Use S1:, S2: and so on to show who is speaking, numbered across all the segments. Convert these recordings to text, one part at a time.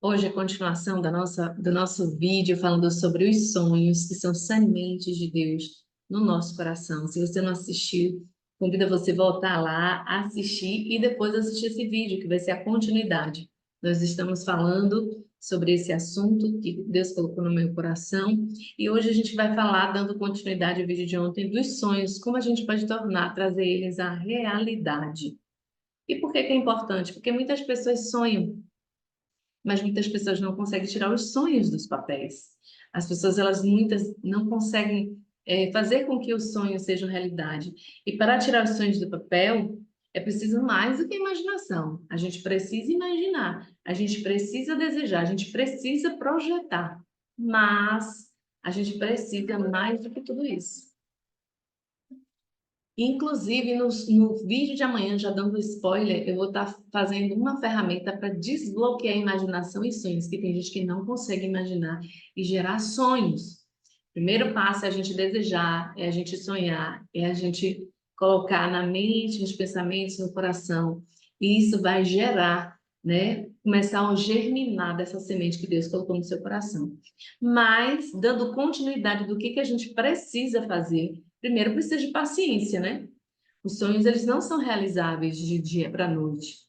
S1: Hoje é a continuação do nosso vídeo falando sobre os sonhos, que são sementes de Deus no nosso coração. Se você não assistiu, convido você a voltar lá, assistir e depois assistir esse vídeo, que vai ser a continuidade. Nós estamos falando sobre esse assunto que Deus colocou no meu coração e hoje a gente vai falar, dando continuidade ao vídeo de ontem, dos sonhos, como a gente pode tornar, trazer eles à realidade. E por que que é importante? Porque muitas pessoas sonham, mas muitas pessoas não conseguem tirar os sonhos dos papéis. As pessoas, elas muitas não conseguem fazer com que os sonhos sejam realidade. E para tirar os sonhos do papel, é preciso mais do que imaginação. A gente precisa imaginar, a gente precisa desejar, a gente precisa projetar. Mas a gente precisa mais do que tudo isso. Inclusive, no vídeo de amanhã, já dando spoiler, eu vou estar fazendo uma ferramenta para desbloquear a imaginação e sonhos, que tem gente que não consegue imaginar e gerar sonhos. Primeiro passo é a gente desejar, é a gente sonhar, é a gente colocar na mente, nos pensamentos, no coração. E isso vai gerar, né? Começar a germinar dessa semente que Deus colocou no seu coração. Mas, dando continuidade do que a gente precisa fazer. Primeiro, precisa de paciência, né? Os sonhos, eles não são realizáveis de dia para noite.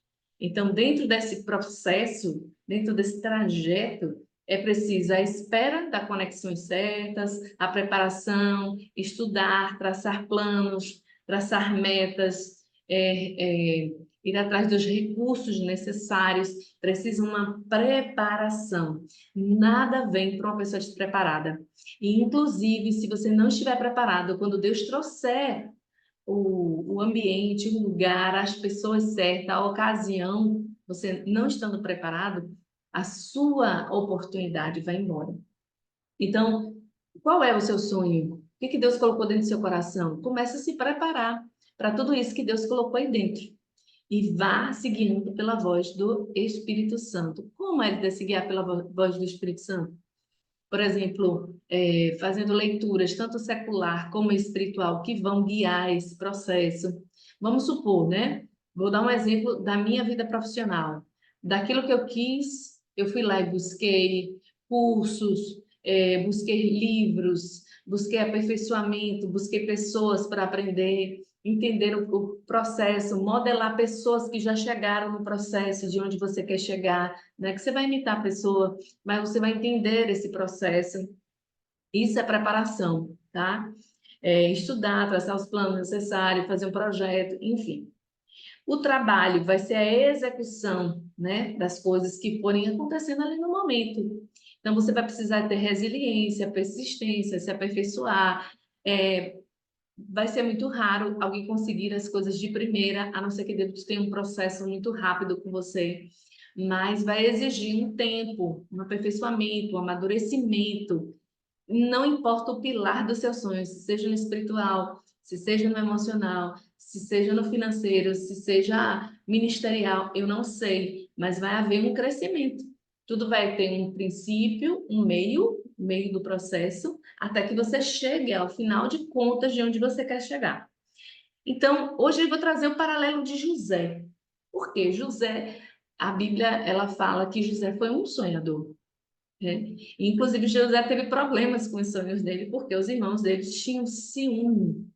S1: Então, dentro desse processo, dentro desse trajeto, é preciso a espera das conexões certas, a preparação, estudar, traçar planos, traçar metas, ir atrás dos recursos necessários. Precisa uma preparação. Nada vem para uma pessoa despreparada. E, inclusive, se você não estiver preparado, quando Deus trouxer o ambiente, o lugar, as pessoas certas, a ocasião, você não estando preparado, a sua oportunidade vai embora. Então, qual é o seu sonho? O que Deus colocou dentro do seu coração? Comece a se preparar para tudo isso que Deus colocou aí dentro. E vá seguindo pela voz do Espírito Santo. Como é de se guiar pela voz do Espírito Santo? Por exemplo, fazendo leituras, tanto secular como espiritual, que vão guiar esse processo. Vamos supor, né? Vou dar um exemplo da minha vida profissional. Daquilo que eu quis, eu fui lá e busquei cursos, busquei livros, busquei aperfeiçoamento, busquei pessoas para aprender, entender o processo, modelar pessoas que já chegaram no processo de onde você quer chegar, né? Que você vai imitar a pessoa, mas você vai entender esse processo. Isso é preparação, tá? Estudar, traçar os planos necessários, fazer um projeto, enfim. O trabalho vai ser a execução, né, das coisas que forem acontecendo ali no momento. Então, você vai precisar ter resiliência, persistência, se aperfeiçoar. Vai ser muito raro alguém conseguir as coisas de primeira, a não ser que Deus tenha um processo muito rápido com você. Mas vai exigir um tempo, um aperfeiçoamento, um amadurecimento. Não importa o pilar dos seus sonhos, se seja no espiritual, se seja no emocional, se seja no financeiro, se seja ministerial, eu não sei, mas vai haver um crescimento. Tudo vai ter um princípio, um meio do processo, até que você chegue ao final de contas de onde você quer chegar. Então, hoje eu vou trazer o paralelo de José. Por quê? José, a Bíblia, ela fala que José foi um sonhador, né? Inclusive, José teve problemas com os sonhos dele, porque os irmãos dele tinham ciúme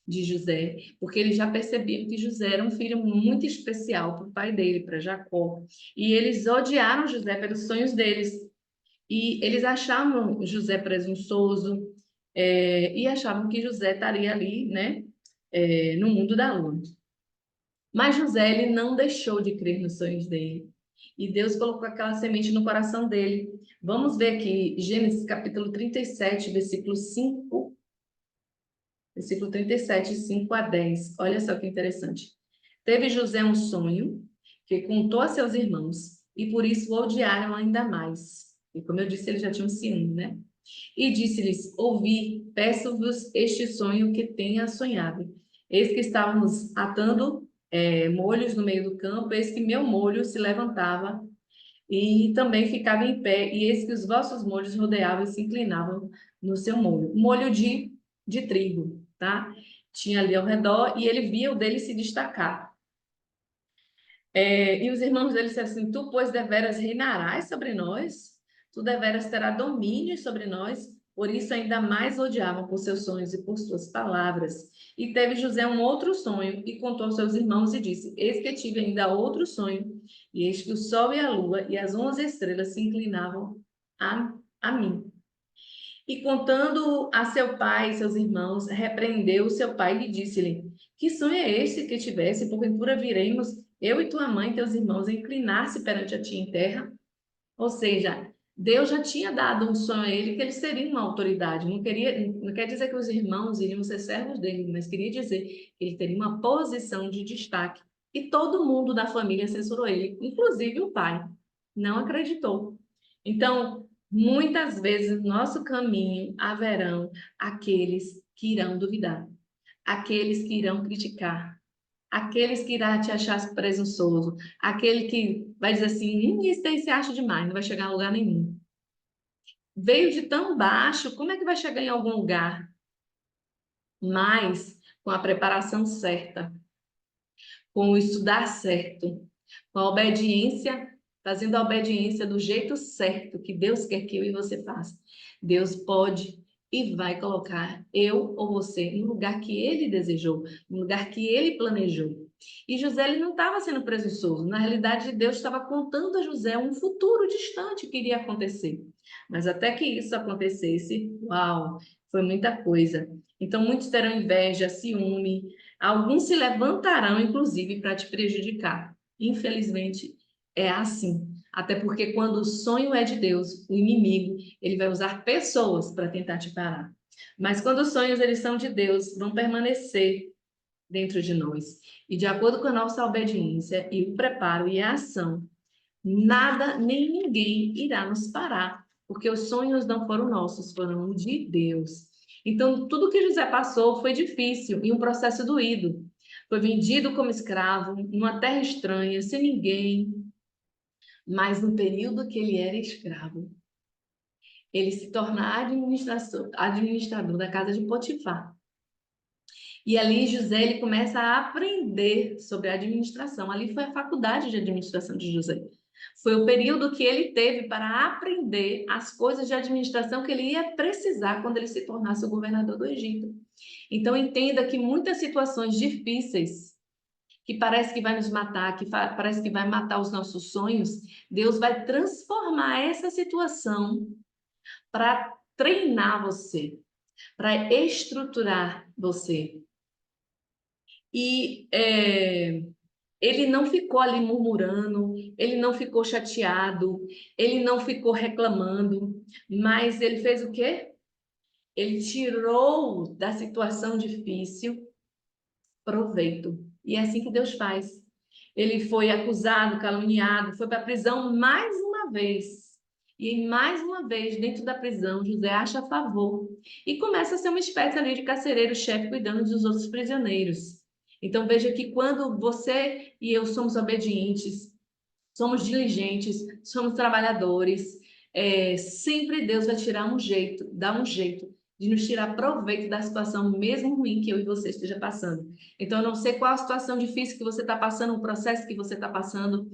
S1: de José, porque eles já percebiam que José era um filho muito especial para o pai dele, para Jacó. E eles odiaram José pelos sonhos deles. E eles achavam José presunçoso, e achavam que José estaria ali, né, no mundo da lua. Mas José, ele não deixou de crer nos sonhos dele. E Deus colocou aquela semente no coração dele. Vamos ver aqui, Gênesis capítulo 37, versículo 37, 5 a 10. Olha só que interessante. Teve José um sonho que contou a seus irmãos, e por isso o odiaram ainda mais. E como eu disse, ele já tinha um ciúme, né? E disse-lhes: Ouvi, peço-vos este sonho que tenha sonhado. Eis que estávamos atando molhos no meio do campo, eis que meu molho se levantava e também ficava em pé, e eis que os vossos molhos rodeavam e se inclinavam no seu molho. Molho de trigo, tá? Tinha ali ao redor, e ele via o dele se destacar. E os irmãos dele disseram assim: tu, pois, deveras reinarás sobre nós, tu deveras terá domínio sobre nós. Por isso, ainda mais odiavam por seus sonhos e por suas palavras. E teve José um outro sonho, e contou aos seus irmãos, e disse: eis que tive ainda outro sonho, e eis que o sol e a lua e as 11 estrelas se inclinavam a mim. E contando a seu pai e seus irmãos, repreendeu seu pai e disse-lhe: que sonho é este que tivesse? Porventura viremos, eu e tua mãe e teus irmãos, a inclinar-se perante a ti em terra? Ou seja, Deus já tinha dado um sonho a ele que ele seria uma autoridade. Não quer dizer que os irmãos iriam ser servos dele, mas queria dizer que ele teria uma posição de destaque. E todo mundo da família censurou ele, inclusive o pai. Não acreditou. Então, muitas vezes no nosso caminho haverão aqueles que irão duvidar, aqueles que irão criticar, aqueles que irá te achar presunçoso, aquele que vai dizer assim: isso daí se acha demais, não vai chegar a lugar nenhum. Veio de tão baixo, como é que vai chegar em algum lugar? Mas com a preparação certa, com o estudar certo, com a obediência, fazendo a obediência do jeito certo que Deus quer que eu e você faça. Deus pode e vai colocar eu ou você no lugar que ele desejou, no lugar que ele planejou. E José ele não estava sendo presunçoso. Na realidade, Deus estava contando a José um futuro distante que iria acontecer. Mas até que isso acontecesse, uau, foi muita coisa. Então, muitos terão inveja, ciúme, alguns se levantarão, inclusive, para te prejudicar. Infelizmente, é assim. Até porque quando o sonho é de Deus, o inimigo, ele vai usar pessoas para tentar te parar. Mas quando os sonhos eles são de Deus, vão permanecer dentro de nós. E de acordo com a nossa obediência e o preparo e a ação, nada nem ninguém irá nos parar, porque os sonhos não foram nossos, foram de Deus. Então, tudo que José passou foi difícil e um processo doído. Foi vendido como escravo, numa terra estranha, sem ninguém, mas no período que ele era escravo, ele se torna administrador da casa de Potifar. E ali José ele começa a aprender sobre a administração. Ali foi a faculdade de administração de José. Foi o período que ele teve para aprender as coisas de administração que ele ia precisar quando ele se tornasse o governador do Egito. Então entenda que muitas situações difíceis que parece que vai nos matar, parece que vai matar os nossos sonhos, Deus vai transformar essa situação para treinar você, para estruturar você. E ele não ficou ali murmurando, ele não ficou chateado, ele não ficou reclamando, mas ele fez o quê? Ele tirou da situação difícil proveito. E é assim que Deus faz. Ele foi acusado, caluniado, foi para a prisão mais uma vez. E mais uma vez, dentro da prisão, José acha favor e começa a ser uma espécie ali de carcereiro-chefe cuidando dos outros prisioneiros. Então veja que quando você e eu somos obedientes, somos diligentes, somos trabalhadores, sempre Deus vai tirar um jeito, dar um jeito de nos tirar proveito da situação mesmo ruim que eu e você esteja passando. Então, eu não sei qual a situação difícil que você está passando, o processo que você está passando,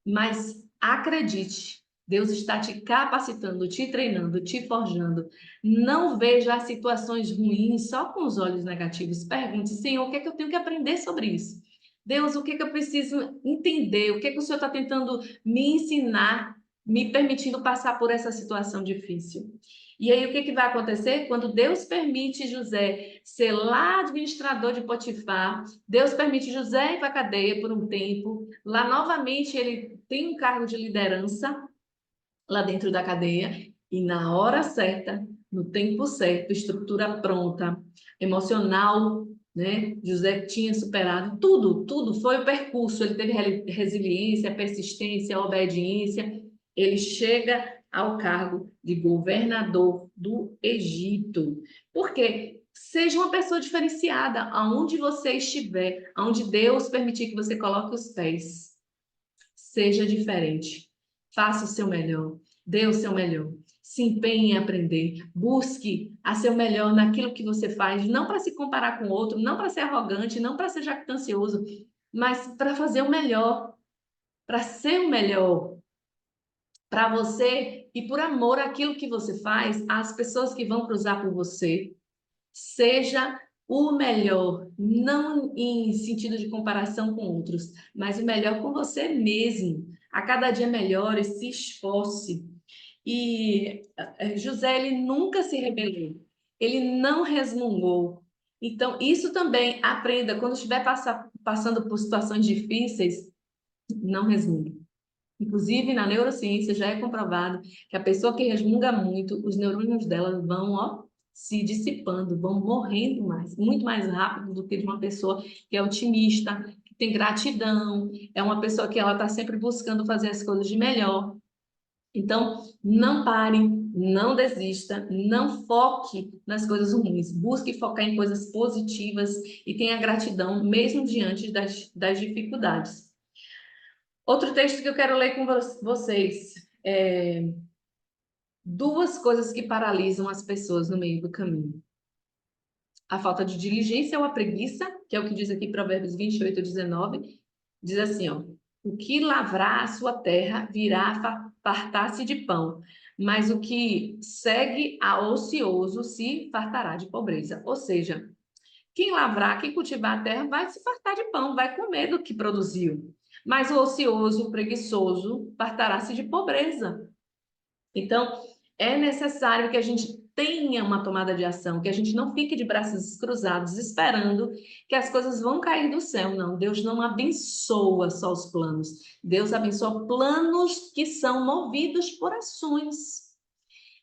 S1: mas acredite, Deus está te capacitando, te treinando, te forjando. Não veja as situações ruins só com os olhos negativos. Pergunte, Senhor, o que é que eu tenho que aprender sobre isso? Deus, o que é que eu preciso entender? O que é que o Senhor está tentando me ensinar, me permitindo passar por essa situação difícil? E aí, o que vai acontecer? Quando Deus permite José ser lá administrador de Potifar, Deus permite José ir para a cadeia por um tempo, lá novamente ele tem um cargo de liderança lá dentro da cadeia, e na hora certa, no tempo certo, estrutura pronta, emocional, né? José tinha superado tudo foi o percurso, ele teve resiliência, persistência, obediência, ele chega ao cargo de governador do Egito. Por quê? Seja uma pessoa diferenciada, aonde você estiver, aonde Deus permitir que você coloque os pés. Seja diferente. Faça o seu melhor. Dê o seu melhor. Se empenhe em aprender. Busque a ser o melhor naquilo que você faz, não para se comparar com o outro, não para ser arrogante, não para ser jactancioso, mas para fazer o melhor. para ser o melhor para você e por amor àquilo que você faz, às pessoas que vão cruzar por você, seja o melhor, não em sentido de comparação com outros, mas o melhor com você mesmo. A cada dia melhore, se esforce. E José, ele nunca se rebelou, ele não resmungou. Então, isso também aprenda, quando estiver passando por situações difíceis, não resmungue. Inclusive, na neurociência já é comprovado que a pessoa que resmunga muito, os neurônios dela vão, ó, se dissipando, vão morrendo mais, muito mais rápido do que de uma pessoa que é otimista, que tem gratidão, é uma pessoa que ela está sempre buscando fazer as coisas de melhor. Então, não pare, não desista, não foque nas coisas ruins. Busque focar em coisas positivas e tenha gratidão, mesmo diante das dificuldades. Outro texto que eu quero ler com vocês é duas coisas que paralisam as pessoas no meio do caminho. A falta de diligência ou a preguiça, que é o que diz aqui Provérbios 28:19, diz assim, ó: o que lavrar a sua terra virá fartar-se de pão, mas o que segue a ocioso se fartará de pobreza. Ou seja, quem lavrar, quem cultivar a terra vai se fartar de pão, vai comer do que produziu. Mas o ocioso, o preguiçoso, fartará-se de pobreza. Então, é necessário que a gente tenha uma tomada de ação, que a gente não fique de braços cruzados esperando que as coisas vão cair do céu. Não, Deus não abençoa só os planos. Deus abençoa planos que são movidos por ações.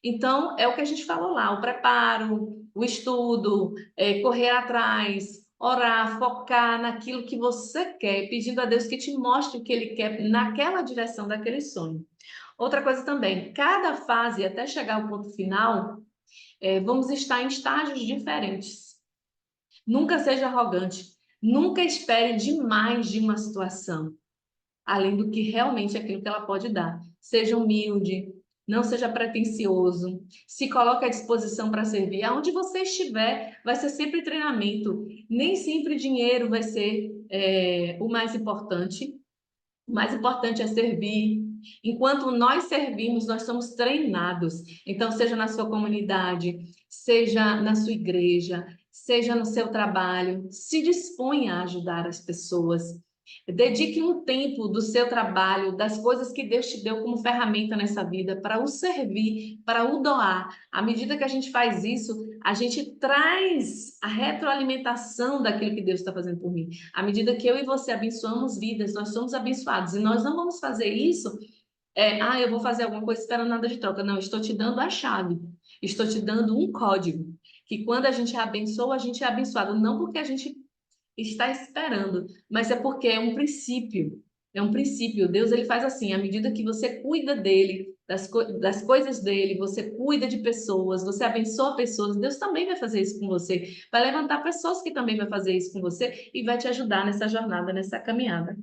S1: Então, é o que a gente falou lá, o preparo, o estudo, correr atrás, orar, focar naquilo que você quer, pedindo a Deus que te mostre o que Ele quer naquela direção daquele sonho. Outra coisa também, cada fase, até chegar ao ponto final, vamos estar em estágios diferentes. Nunca seja arrogante, nunca espere demais de uma situação, além do que realmente é aquilo que ela pode dar. Seja humilde, não seja pretensioso, se coloque à disposição para servir. Aonde você estiver, vai ser sempre treinamento. Nem sempre dinheiro vai ser o mais importante. O mais importante é servir. Enquanto nós servimos, nós somos treinados. Então, seja na sua comunidade, seja na sua igreja, seja no seu trabalho, se disponha a ajudar as pessoas. Dedique um tempo do seu trabalho, das coisas que Deus te deu como ferramenta nessa vida, para o servir, para o doar. À medida que a gente faz isso, a gente traz a retroalimentação daquilo que Deus está fazendo por mim. À medida que eu e você abençoamos vidas, nós somos abençoados. E nós não vamos fazer isso, eu vou fazer alguma coisa esperando nada de troca. Não, estou te dando a chave. Estou te dando um código. Que quando a gente abençoa, a gente é abençoado. Não porque a gente está esperando, mas é porque é um princípio. É um princípio. Deus, ele faz assim, à medida que você cuida dele, das coisas dele, você cuida de pessoas, você abençoa pessoas, Deus também vai fazer isso com você. Vai levantar pessoas que também vai fazer isso com você e vai te ajudar nessa jornada, nessa caminhada.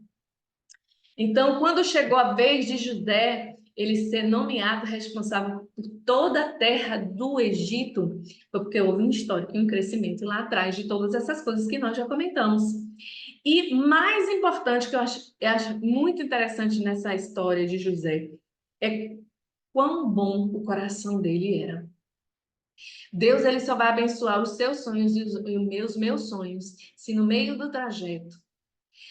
S1: Então, quando chegou a vez de José ele ser nomeado responsável por toda a terra do Egito, foi porque houve um histórico e um crescimento lá atrás de todas essas coisas que nós já comentamos. E mais importante, que eu acho muito interessante nessa história de José, é quão bom o coração dele era. Deus, ele só vai abençoar os seus sonhos e os meus sonhos, se no meio do trajeto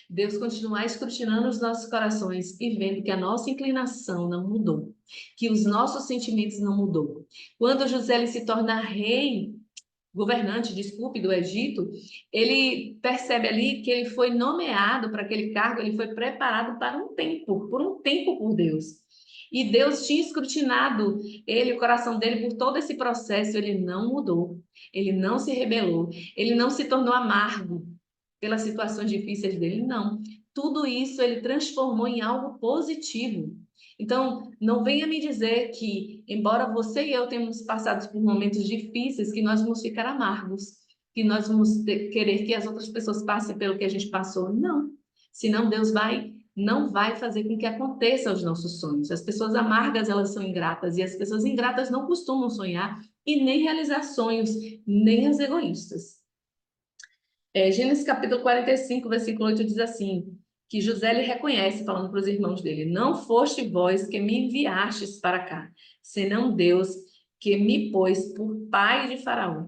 S1: Deus continuar escrutinando os nossos corações e vendo que a nossa inclinação não mudou, que os nossos sentimentos não mudou. Quando José ele se torna rei, governante, desculpe, do Egito, ele percebe ali que ele foi nomeado para aquele cargo, ele foi preparado para um tempo, por Deus. E Deus tinha escrutinado ele, o coração dele, por todo esse processo, ele não mudou, ele não se rebelou, ele não se tornou amargo pelas situações difíceis dele, não. Tudo isso ele transformou em algo positivo. Então, não venha me dizer que, embora você e eu tenhamos passado por momentos difíceis, que nós vamos ficar amargos, que nós vamos querer que as outras pessoas passem pelo que a gente passou. Não. Senão Deus não vai fazer com que aconteça os nossos sonhos. As pessoas amargas, elas são ingratas, e as pessoas ingratas não costumam sonhar e nem realizar sonhos, nem as egoístas. Gênesis capítulo 45, versículo 8 diz assim, que José lhe reconhece, falando para os irmãos dele: não foste vós que me enviastes para cá, senão Deus que me pôs por pai de Faraó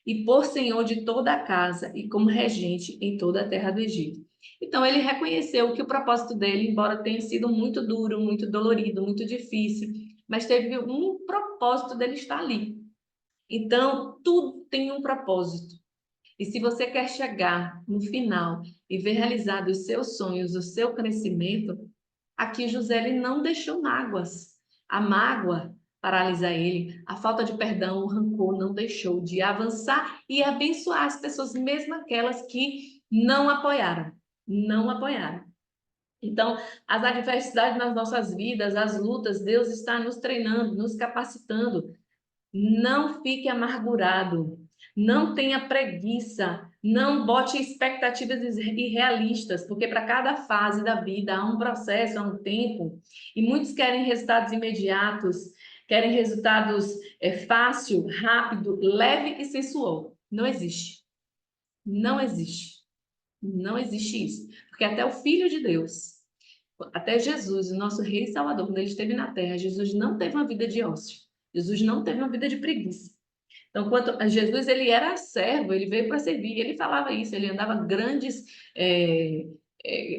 S1: e por senhor de toda a casa e como regente em toda a terra do Egito. Então ele reconheceu que o propósito dele, embora tenha sido muito duro, muito dolorido, muito difícil, mas teve um propósito dele estar ali. Então tudo tem um propósito. E se você quer chegar no final e ver realizado os seus sonhos, o seu crescimento, aqui José ele não deixou mágoas. A mágoa paralisa ele, a falta de perdão, o rancor não deixou de avançar e abençoar as pessoas, mesmo aquelas que não apoiaram. Não apoiaram. Então, as adversidades nas nossas vidas, as lutas, Deus está nos treinando, nos capacitando. Não fique amargurado, não tenha preguiça, não bote expectativas irrealistas, porque para cada fase da vida há um processo, há um tempo, e muitos querem resultados imediatos, querem resultados fácil, rápido, leve e sensual. Não existe. Não existe. Não existe isso. Porque até o Filho de Deus, até Jesus, o nosso Rei e Salvador, quando ele esteve na Terra, Jesus não teve uma vida de ócio. Jesus não teve uma vida de preguiça. Então, quanto a Jesus, ele era servo, ele veio para servir, ele falava isso, ele andava grandes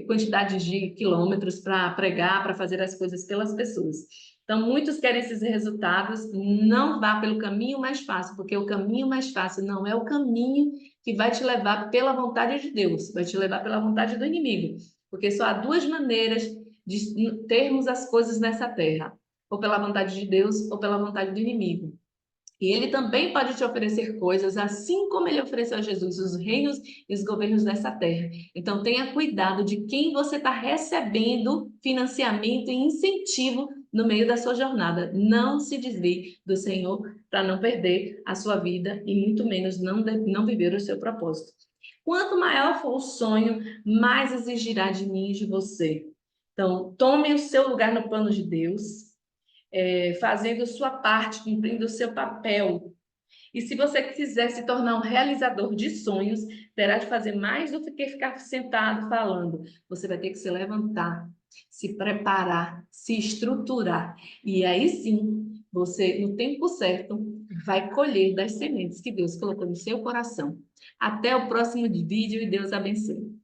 S1: quantidades de quilômetros para pregar, para fazer as coisas pelas pessoas. Então, muitos querem esses resultados, não vá pelo caminho mais fácil, porque o caminho mais fácil não é o caminho que vai te levar pela vontade de Deus, vai te levar pela vontade do inimigo, porque só há duas maneiras de termos as coisas nessa terra, ou pela vontade de Deus ou pela vontade do inimigo. E ele também pode te oferecer coisas, assim como ele ofereceu a Jesus, os reinos e os governos dessa terra. Então, tenha cuidado de quem você está recebendo financiamento e incentivo no meio da sua jornada. Não se desvie do Senhor para não perder a sua vida e muito menos não viver o seu propósito. Quanto maior for o sonho, mais exigirá de mim e de você. Então, tome o seu lugar no plano de Deus, fazendo sua parte, cumprindo o seu papel. E se você quiser se tornar um realizador de sonhos, terá de fazer mais do que ficar sentado falando. Você vai ter que se levantar, se preparar, se estruturar. E aí sim, você, no tempo certo, vai colher das sementes que Deus colocou no seu coração. Até o próximo vídeo e Deus abençoe.